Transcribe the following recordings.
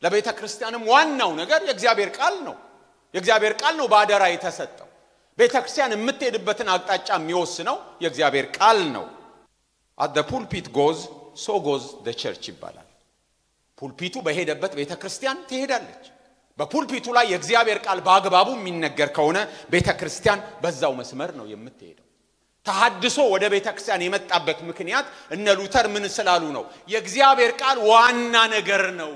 ለቤተ ክርስቲያንም ዋናው ነገር የእግዚአብሔር ቃል ነው የእግዚአብሔር ቃል ነው ባደራ የተሰጠው ቤተ ክርስቲያን የምትሄድበትን አቅጣጫ የሚወስነው የእግዚአብሔር ቃል ነው at the pulpit goes so goes the church ይባላል ፑልፒቱ በሄደበት ቤተ ክርስቲያን ትሄዳለች በፑልፒቱ ላይ የእግዚአብሔር ቃል በአግባቡ የሚነገር ከሆነ ቤተ ክርስቲያን በዛው መስመር ነው የምትሄደው ተሐድሶ ወደ ቤተ ክርስቲያን የመጣበት ምክንያት እነ ሉተር ምን ስላሉ ነው የእግዚአብሔር ቃል ዋና ነገር ነው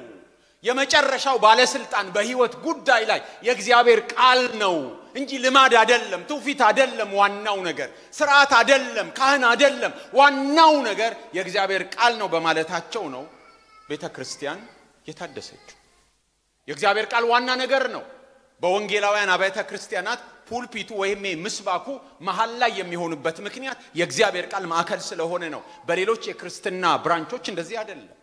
የመጨረሻው ባለስልጣን በህይወት ጉዳይ ላይ የእግዚአብሔር ቃል ነው እንጂ ልማድ አይደለም ትውፊት አይደለም ዋናው ነገር ሥርዓት አይደለም ካህን አይደለም ዋናው ነገር የእግዚአብሔር ቃል ነው በማለታቸው ነው ቤተ ክርስቲያን የታደሰችው የእግዚአብሔር ቃል ዋና ነገር ነው በወንጌላውያን አብያተ ክርስቲያናት ፑልፒቱ ወይም ምስባኩ መሃል ላይ የሚሆንበት ምክንያት የእግዚአብሔር ቃል ማዕከል ስለሆነ ነው በሌሎች የክርስትና ብራንቾች እንደዚህ አይደለም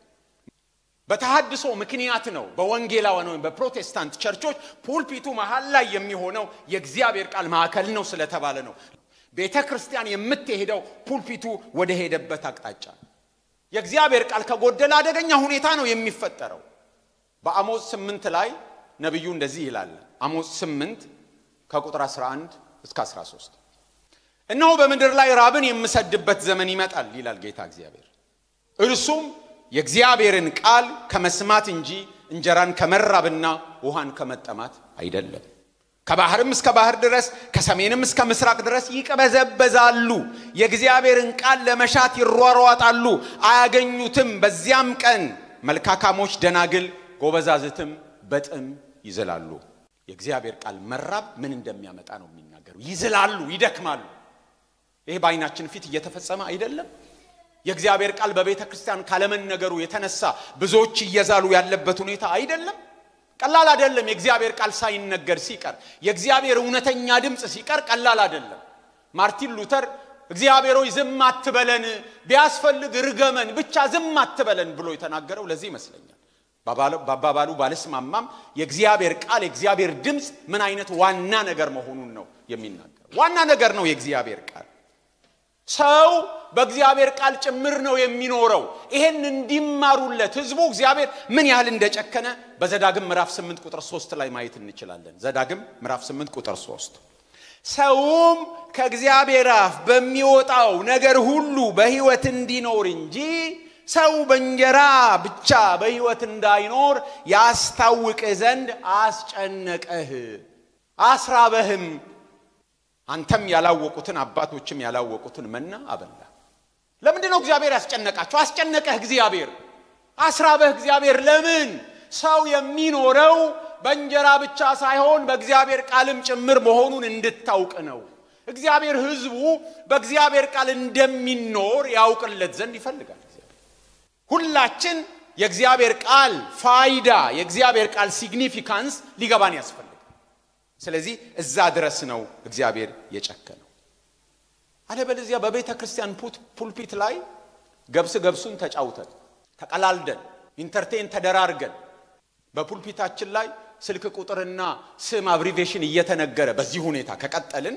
በተሐድሶ ምክንያት ነው በወንጌላውያን ወይም በፕሮቴስታንት ቸርቾች ፑልፒቱ መሃል ላይ የሚሆነው የእግዚአብሔር ቃል ማዕከል ነው ስለተባለ ነው ቤተ ክርስቲያን የምትሄደው ፑልፒቱ ወደ ሄደበት አቅጣጫ የእግዚአብሔር ቃል ከጎደለ አደገኛ ሁኔታ ነው የሚፈጠረው በአሞጽ 8 ላይ ነብዩ እንደዚህ ይላል አሞጽ 8 ከቁጥር 11 እስከ 13 እነሆ በመንደር ላይ ራብን የምሰድበት ዘመን ይመጣል ይላል ጌታ እግዚአብሔር እርሱም የእግዚአብሔርን ቃል ከመስማት እንጂ እንጀራን ከመራብና ውሃን ከመጠማት አይደለም ከባህርም እስከ ባህር ድረስ ከሰሜንም እስከ ምስራቅ ድረስ ይቀበዘበዛሉ የእግዚአብሔርን ቃል ለመሻት ይሯሯጣሉ አያገኙትም በዚያም ቀን መልካካሞች ደናግል ጎበዛዝትም በጥም ይዘላሉ የእግዚአብሔር ቃል መራብ ምን እንደሚያመጣ ነው የሚናገሩ ይዘላሉ ይደክማሉ ይሄ ባይናችን ፊት እየተፈጸመ አይደለም የእግዚአብሔር ቃል በቤተ ክርስቲያን ካለመነገሩ የተነሳ ብዙዎች ይያዛሉ ያለበት ሁኔታ አይደለም ቀላል አይደለም የእግዚአብሔር ቃል ሳይነገር ሲቀር የእግዚአብሔር እውነተኛ ድምጽ ሲቀር ቀላል አይደለም ማርቲን ሉተር እግዚአብሔር ሆይ ዝም አትበለን ቢያስፈልግ ርገመን ብቻ ዝም አትበለን ብሎ የተናገረው ለዚህ ይመስለኛል ባባባሉ ባለስማማም የእግዚአብሔር ቃል የእግዚአብሔር ድምጽ ምን አይነት ዋና ነገር መሆኑን ነው የሚናገረው ዋና ነገር ነው የእግዚአብሔር ቃል ሰው በእግዚአብሔር ቃል ጭምር ነው የሚኖረው ይሄን እንዲማሩለት ህዝቡ እግዚአብሔር ምን ያህል እንደጨከነ በዘዳግም ምዕራፍ 8 ቁጥር 3 ላይ ማየት እንችላለን ዘዳግም ምዕራፍ 8 ቁጥር 3 ሰውም ከእግዚአብሔር አፍ በሚወጣው ነገር ሁሉ በህይወት እንዲኖር እንጂ ሰው በእንጀራ ብቻ በህይወት እንዳይኖር ያስታውቅ ዘንድ አስጨነቀህ አስራበህም አንተም ያላወቁትን አባቶችም ያላወቁትን መና አበላ ለምንድን ነው እግዚአብሔር ያስጨነቃቸው አስጨነቀህ እግዚአብሔር አስራበህ እግዚአብሔር ለምን ሰው የሚኖረው በእንጀራ ብቻ ሳይሆን በእግዚአብሔር ቃልም ጭምር መሆኑን እንድታውቅ ነው እግዚአብሔር ህዝቡ በእግዚአብሔር ቃል እንደሚኖር ያውቅለት ዘንድ ይፈልጋል ሁላችን የእግዚአብሔር ቃል ፋይዳ የእግዚአብሔር ቃል ሲግኒፊካንስ ሊገባን ያስፈልጋል ስለዚህ እዛ ድረስ ነው እግዚአብሔር የጨከነው አለበለዚያ በቤተ ክርስቲያን ፑልፒት ላይ ገብሱን ተጫውተን ተቀላልደን ኢንተርቴን ተደራርገን በፑልፒታችን ላይ ስልክ ቁጥርና ስም አብሪቬሽን እየተነገረ በዚህ ሁኔታ ከቀጠልን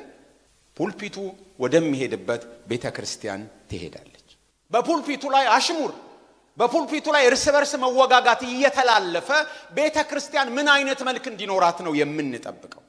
ፑልፒቱ ወደሚሄድበት ቤተ ክርስቲያን ትሄዳለች በፑልፒቱ ላይ አሽሙር በፑልፒቱ ላይ እርስ በርስ መወጋጋት እየተላለፈ ቤተ ክርስቲያን ምን አይነት መልክ እንዲኖራት ነው የምንጠብቀው